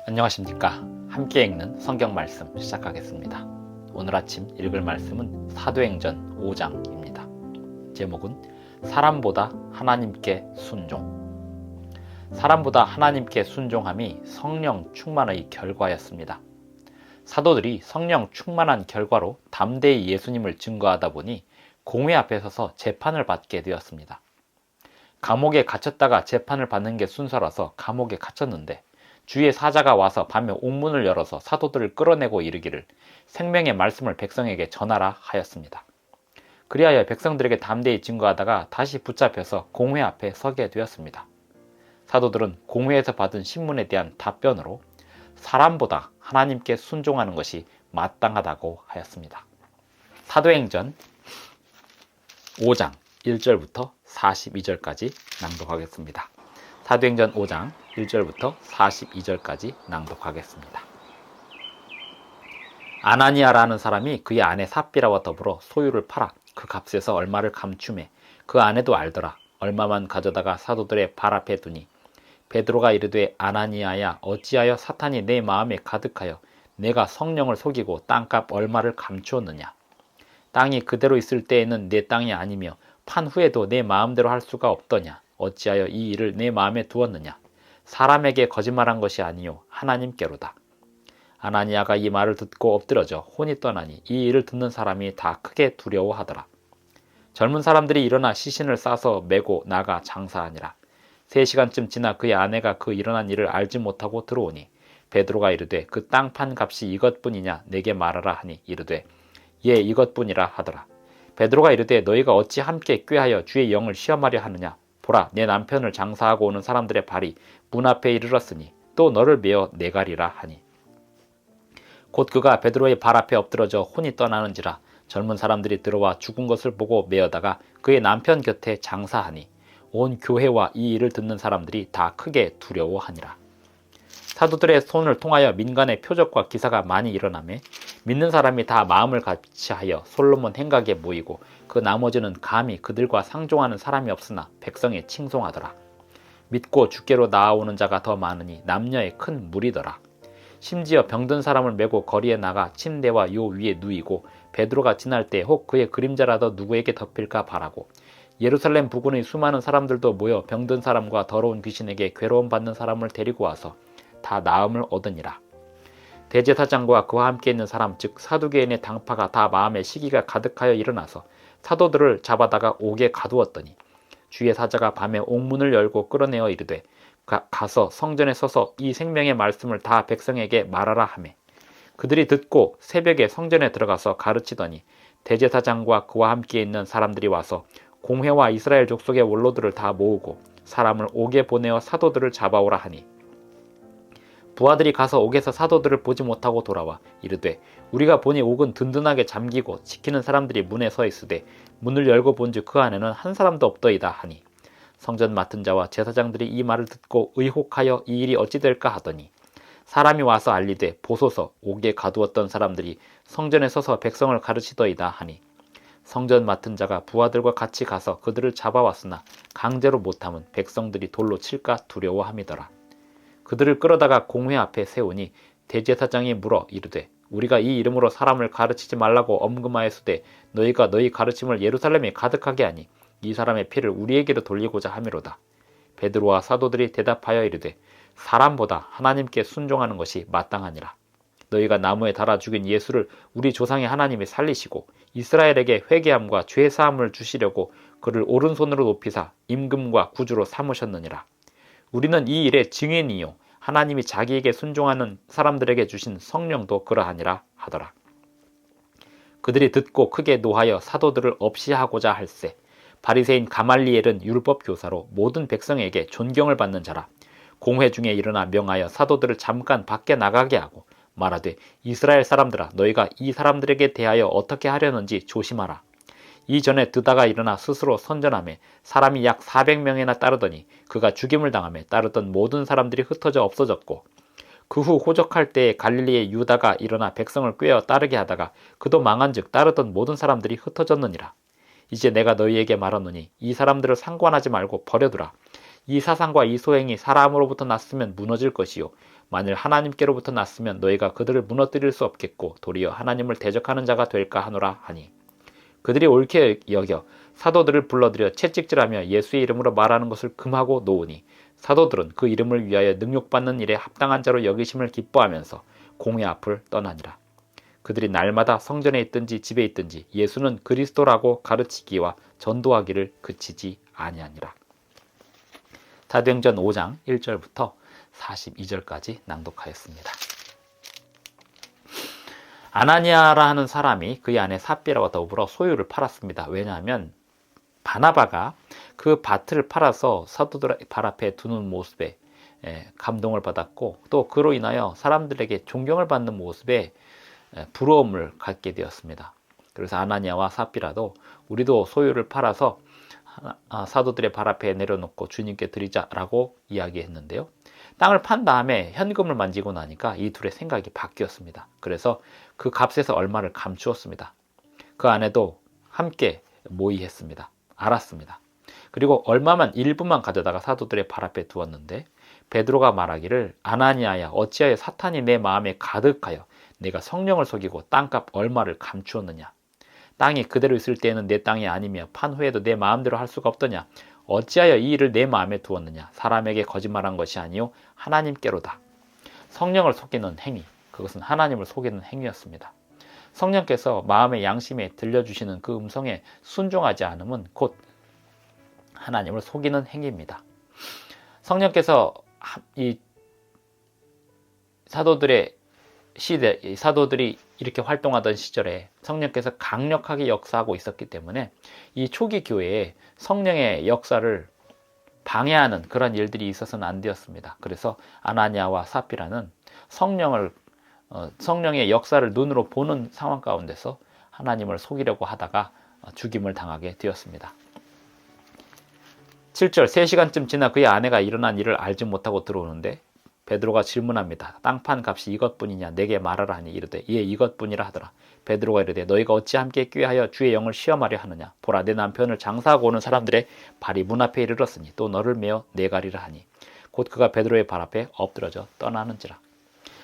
안녕하십니까. 함께 읽는 성경 말씀 시작하겠습니다. 오늘 아침 읽을 말씀은 사도행전 5장입니다. 제목은 사람보다 하나님께 순종. 사람보다 하나님께 순종함이 성령 충만의 결과였습니다. 사도들이 성령 충만한 결과로 담대히 예수님을 증거하다 보니 공회 앞에 서서 재판을 받게 되었습니다. 감옥에 갇혔다가 재판을 받는 게 순서라서 감옥에 갇혔는데 주의 사자가 와서 밤에 옥문을 열어서 사도들을 끌어내고 이르기를 생명의 말씀을 백성에게 전하라 하였습니다. 그리하여 백성들에게 담대히 증거하다가 다시 붙잡혀서 공회 앞에 서게 되었습니다. 사도들은 공회에서 받은 신문에 대한 답변으로 사람보다 하나님께 순종하는 것이 마땅하다고 하였습니다. 사도행전 5장 1절부터 42절까지 낭독하겠습니다. 사도행전 5장 1절부터 42절까지 낭독하겠습니다. 아나니아라는 사람이 그의 아내 삽비라와 더불어 소유를 팔아 그 값에서 얼마를 감추매 그 아내도 알더라. 얼마만 가져다가 사도들의 발 앞에 두니 베드로가 이르되 아나니아야 어찌하여 사탄이 내 마음에 가득하여 내가 성령을 속이고 땅값 얼마를 감추었느냐. 땅이 그대로 있을 때에는 내 땅이 아니며 판 후에도 내 마음대로 할 수가 없더냐. 어찌하여 이 일을 내 마음에 두었느냐. 사람에게 거짓말한 것이 아니요 하나님께로다. 아나니아가 이 말을 듣고 엎드러져 혼이 떠나니 이 일을 듣는 사람이 다 크게 두려워하더라. 젊은 사람들이 일어나 시신을 싸서 메고 나가 장사하니라. 3시간쯤 지나 그의 아내가 그 일어난 일을 알지 못하고 들어오니 베드로가 이르되 그 땅 판 값이 이것뿐이냐 내게 말하라 하니 이르되 예 이것뿐이라 하더라. 베드로가 이르되 너희가 어찌 함께 꾀하여 주의 영을 시험하려 하느냐. 보라 내 남편을 장사하고 오는 사람들의 발이 문 앞에 이르렀으니 또 너를 메어 내가리라 하니 곧 그가 베드로의 발 앞에 엎드러져 혼이 떠나는지라 젊은 사람들이 들어와 죽은 것을 보고 메어다가 그의 남편 곁에 장사하니 온 교회와 이 일을 듣는 사람들이 다 크게 두려워하니라. 사도들의 손을 통하여 민간의 표적과 기사가 많이 일어나매 믿는 사람이 다 마음을 같이하여 솔로몬 행각에 모이고 그 나머지는 감히 그들과 상종하는 사람이 없으나 백성에 칭송하더라. 믿고 주께로 나아오는 자가 더 많으니 남녀의 큰 무리더라. 심지어 병든 사람을 메고 거리에 나가 침대와 요 위에 누이고 베드로가 지날 때 혹 그의 그림자라도 누구에게 덮일까 바라고 예루살렘 부근의 수많은 사람들도 모여 병든 사람과 더러운 귀신에게 괴로움 받는 사람을 데리고 와서 다 나음을 얻으니라. 대제사장과 그와 함께 있는 사람 즉 사두개인의 당파가 다 마음에 시기가 가득하여 일어나서 사도들을 잡아다가 옥에 가두었더니 주의 사자가 밤에 옥문을 열고 끌어내어 이르되 가서 성전에 서서 이 생명의 말씀을 다 백성에게 말하라 하매 그들이 듣고 새벽에 성전에 들어가서 가르치더니 대제사장과 그와 함께 있는 사람들이 와서 공회와 이스라엘 족속의 원로들을 다 모으고 사람을 옥에 보내어 사도들을 잡아오라 하니 부하들이 가서 옥에서 사도들을 보지 못하고 돌아와 이르되 우리가 보니 옥은 든든하게 잠기고 지키는 사람들이 문에 서 있으되 문을 열고 본즉 그 안에는 한 사람도 없더이다 하니 성전 맡은 자와 제사장들이 이 말을 듣고 의혹하여 이 일이 어찌 될까 하더니 사람이 와서 알리되 보소서 옥에 가두었던 사람들이 성전에 서서 백성을 가르치더이다 하니 성전 맡은 자가 부하들과 같이 가서 그들을 잡아왔으나 강제로 못함은 백성들이 돌로 칠까 두려워함이더라. 그들을 끌어다가 공회 앞에 세우니 대제사장이 물어 이르되 우리가 이 이름으로 사람을 가르치지 말라고 엄금하였으되 너희가 너희 가르침을 예루살렘에 가득하게 하니 이 사람의 피를 우리에게로 돌리고자 함이로다. 베드로와 사도들이 대답하여 이르되 사람보다 하나님께 순종하는 것이 마땅하니라. 너희가 나무에 달아 죽인 예수를 우리 조상의 하나님이 살리시고 이스라엘에게 회개함과 죄 사함을 주시려고 그를 오른손으로 높이사 임금과 구주로 삼으셨느니라. 우리는 이 일의 증인이요 하나님이 자기에게 순종하는 사람들에게 주신 성령도 그러하니라 하더라. 그들이 듣고 크게 노하여 사도들을 없이 하고자 할세. 바리새인 가말리엘은 율법 교사로 모든 백성에게 존경을 받는 자라. 공회 중에 일어나 명하여 사도들을 잠깐 밖에 나가게 하고 말하되 이스라엘 사람들아 너희가 이 사람들에게 대하여 어떻게 하려는지 조심하라. 이전에 드다가 일어나 스스로 선전하며 사람이 약 400명이나 따르더니 그가 죽임을 당하며 따르던 모든 사람들이 흩어져 없어졌고 그 후 호적할 때에 갈릴리의 유다가 일어나 백성을 꾀어 따르게 하다가 그도 망한즉 따르던 모든 사람들이 흩어졌느니라. 이제 내가 너희에게 말하노니 이 사람들을 상관하지 말고 버려두라. 이 사상과 이 소행이 사람으로부터 났으면 무너질 것이요 만일 하나님께로부터 났으면 너희가 그들을 무너뜨릴 수 없겠고 도리어 하나님을 대적하는 자가 될까 하노라 하니 그들이 옳게 여겨 사도들을 불러들여 채찍질하며 예수의 이름으로 말하는 것을 금하고 놓으니 사도들은 그 이름을 위하여 능욕받는 일에 합당한 자로 여기심을 기뻐하면서 공회 앞을 떠나니라. 그들이 날마다 성전에 있든지 집에 있든지 예수는 그리스도라고 가르치기와 전도하기를 그치지 아니하니라. 사도행전 5장 1절부터 42절까지 낭독하였습니다. 아나니아라 하는 사람이 그의 아내 삽비라와 더불어 소유를 팔았습니다. 왜냐하면 바나바가 그 밭을 팔아서 사도들 발 앞에 두는 모습에 감동을 받았고 또 그로 인하여 사람들에게 존경을 받는 모습에 부러움을 갖게 되었습니다. 그래서 아나니아와 삽비라도 우리도 소유를 팔아서 사도들의 발 앞에 내려놓고 주님께 드리자라고 이야기했는데요. 땅을 판 다음에 현금을 만지고 나니까 이 둘의 생각이 바뀌었습니다. 그래서 그 값에서 얼마를 감추었습니다. 그 아내도 함께 모의했습니다. 알았습니다. 그리고 얼마만 일부만 가져다가 사도들의 발 앞에 두었는데 베드로가 말하기를 아나니아야 어찌하여 사탄이 내 마음에 가득하여 내가 성령을 속이고 땅값 얼마를 감추었느냐. 땅이 그대로 있을 때에는 내 땅이 아니며 판 후에도 내 마음대로 할 수가 없더냐. 어찌하여 이 일을 내 마음에 두었느냐. 사람에게 거짓말한 것이 아니요 하나님께로다. 성령을 속이는 행위, 그것은 하나님을 속이는 행위였습니다. 성령께서 마음의 양심에 들려주시는 그 음성에 순종하지 않음은 곧 하나님을 속이는 행위입니다. 성령께서 이 사도들의 시대, 사도들이 이렇게 활동하던 시절에 성령께서 강력하게 역사하고 있었기 때문에 이 초기 교회에 성령의 역사를 방해하는 그런 일들이 있어서는 안 되었습니다. 그래서 아나니아와 삽비라는 성령의 역사를 눈으로 보는 상황 가운데서 하나님을 속이려고 하다가 죽임을 당하게 되었습니다. 7절 3시간쯤 지나 그의 아내가 일어난 일을 알지 못하고 들어오는데 베드로가 질문합니다. 땅판 값이 이것뿐이냐 내게 말하라 하니 이르되 예 이것뿐이라 하더라. 베드로가 이르되 너희가 어찌 함께 꾀하여 주의 영을 시험하려 하느냐. 보라 내 남편을 장사하고 오는 사람들의 발이 문 앞에 이르렀으니 또 너를 메어 내가리라 하니 곧 그가 베드로의 발 앞에 엎드러져 떠나는지라.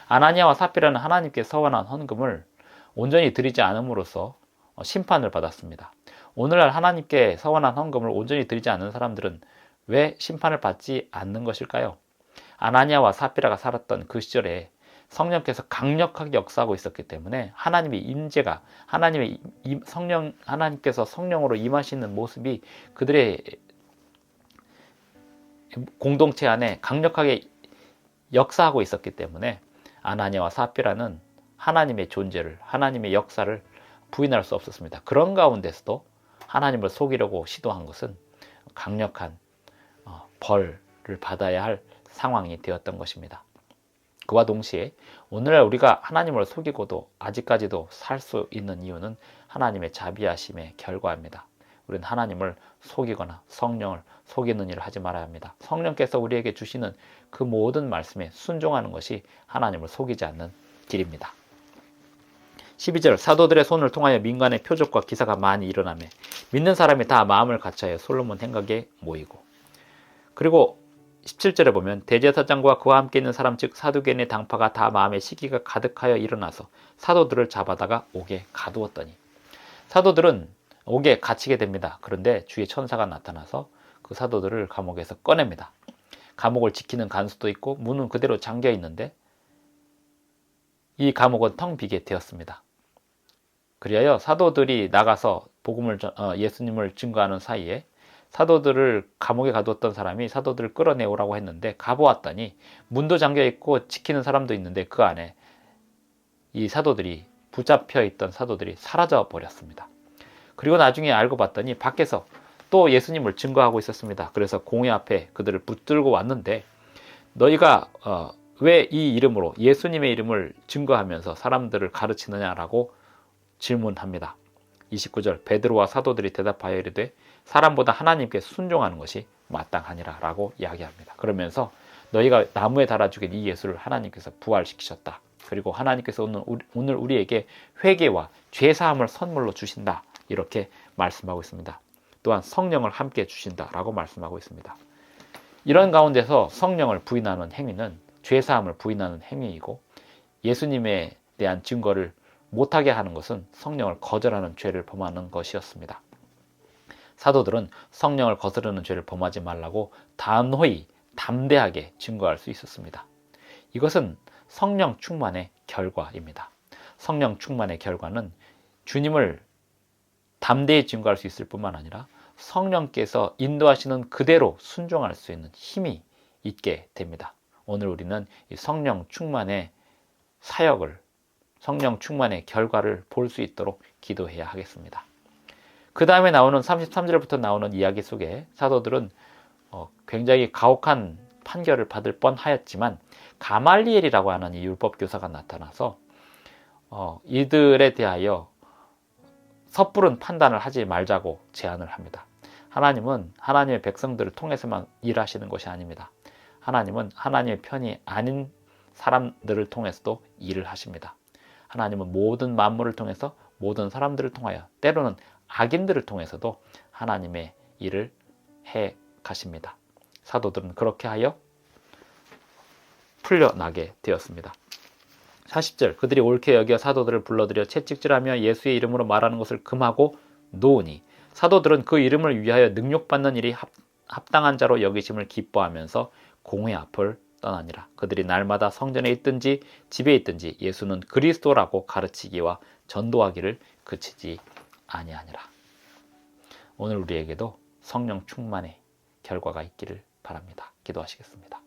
아나니아와 삽비라는 하나님께 서원한 헌금을 온전히 드리지 않음으로써 심판을 받았습니다. 오늘날 하나님께 서원한 헌금을 온전히 드리지 않는 사람들은 왜 심판을 받지 않는 것일까요? 아나니아와 삽비라가 살았던 그 시절에 성령께서 강력하게 역사하고 있었기 때문에 하나님의 임재가 하나님께서 성령으로 임하시는 모습이 그들의 공동체 안에 강력하게 역사하고 있었기 때문에 아나니아와 삽비라는 하나님의 존재를, 하나님의 역사를 부인할 수 없었습니다. 그런 가운데서도 하나님을 속이려고 시도한 것은 강력한 벌을 받아야 할 상황이 되었던 것입니다. 그와 동시에 오늘날 우리가 하나님을 속이고도 아직까지도 살 수 있는 이유는 하나님의 자비하심의 결과입니다. 우리는 하나님을 속이거나 성령을 속이는 일을 하지 말아야 합니다. 성령께서 우리에게 주시는 그 모든 말씀에 순종하는 것이 하나님을 속이지 않는 길입니다. 12절 사도들의 손을 통하여 민간의 표적과 기사가 많이 일어나며 믿는 사람이 다 마음을 같이하여 솔로몬 행각에 모이고 그리고 17절에 보면 대제사장과 그와 함께 있는 사람 즉 사두개인의 당파가 다 마음에 시기가 가득하여 일어나서 사도들을 잡아다가 옥에 가두었더니 사도들은 옥에 갇히게 됩니다. 그런데 주의 천사가 나타나서 그 사도들을 감옥에서 꺼냅니다. 감옥을 지키는 간수도 있고 문은 그대로 잠겨 있는데 이 감옥은 텅 비게 되었습니다. 그리하여 사도들이 나가서 예수님을 증거하는 사이에 사도들을 감옥에 가두었던 사람이 사도들을 끌어내오라고 했는데 가보았더니 문도 잠겨있고 지키는 사람도 있는데 그 안에 이 사도들이 붙잡혀 있던 사도들이 사라져 버렸습니다. 그리고 나중에 알고 봤더니 밖에서 또 예수님을 증거하고 있었습니다. 그래서 공회 앞에 그들을 붙들고 왔는데 너희가 왜 이 이름으로 예수님의 이름을 증거하면서 사람들을 가르치느냐라고 질문합니다. 29절 베드로와 사도들이 대답하여 이르되 사람보다 하나님께 순종하는 것이 마땅하니라 라고 이야기합니다. 그러면서 너희가 나무에 달아 죽인 이 예수를 하나님께서 부활시키셨다. 그리고 하나님께서 오늘 우리에게 회개와 죄사함을 선물로 주신다. 이렇게 말씀하고 있습니다. 또한 성령을 함께 주신다 라고 말씀하고 있습니다. 이런 가운데서 성령을 부인하는 행위는 죄사함을 부인하는 행위이고, 예수님에 대한 증거를 못하게 하는 것은 성령을 거절하는 죄를 범하는 것이었습니다. 사도들은 성령을 거스르는 죄를 범하지 말라고 단호히 담대하게 증거할 수 있었습니다. 이것은 성령 충만의 결과입니다. 성령 충만의 결과는 주님을 담대히 증거할 수 있을 뿐만 아니라 성령께서 인도하시는 그대로 순종할 수 있는 힘이 있게 됩니다. 오늘 우리는 이 성령 충만의 사역을, 성령 충만의 결과를 볼 수 있도록 기도해야 하겠습니다. 그 다음에 나오는 33절부터 나오는 이야기 속에 사도들은 굉장히 가혹한 판결을 받을 뻔하였지만 가말리엘이라고 하는 이 율법 교사가 나타나서 이들에 대하여 섣부른 판단을 하지 말자고 제안을 합니다. 하나님은 하나님의 백성들을 통해서만 일하시는 것이 아닙니다. 하나님은 하나님의 편이 아닌 사람들을 통해서도 일을 하십니다. 하나님은 모든 만물을 통해서, 모든 사람들을 통하여, 때로는 악인들을 통해서도 하나님의 일을 해 가십니다. 사도들은 그렇게 하여 풀려나게 되었습니다. 40절, 그들이 옳게 여겨 사도들을 불러들여 채찍질하며 예수의 이름으로 말하는 것을 금하고 놓으니 사도들은 그 이름을 위하여 능욕받는 일이 합당한 자로 여기심을 기뻐하면서 공회 앞을 떠나니라. 그들이 날마다 성전에 있든지 집에 있든지 예수는 그리스도라고 가르치기와 전도하기를 그치지 아니하니라. 오늘 우리에게도 성령 충만의 결과가 있기를 바랍니다. 기도하시겠습니다.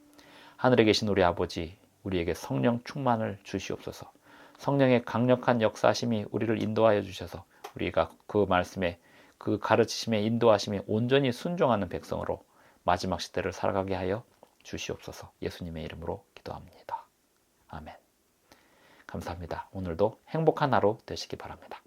하늘에 계신 우리 아버지, 우리에게 성령 충만을 주시옵소서. 성령의 강력한 역사하심이 우리를 인도하여 주셔서 우리가 그 말씀에, 그 가르치심에, 인도하심에 온전히 순종하는 백성으로 마지막 시대를 살아가게 하여 주시옵소서. 예수님의 이름으로 기도합니다. 아멘. 감사합니다. 오늘도 행복한 하루 되시기 바랍니다.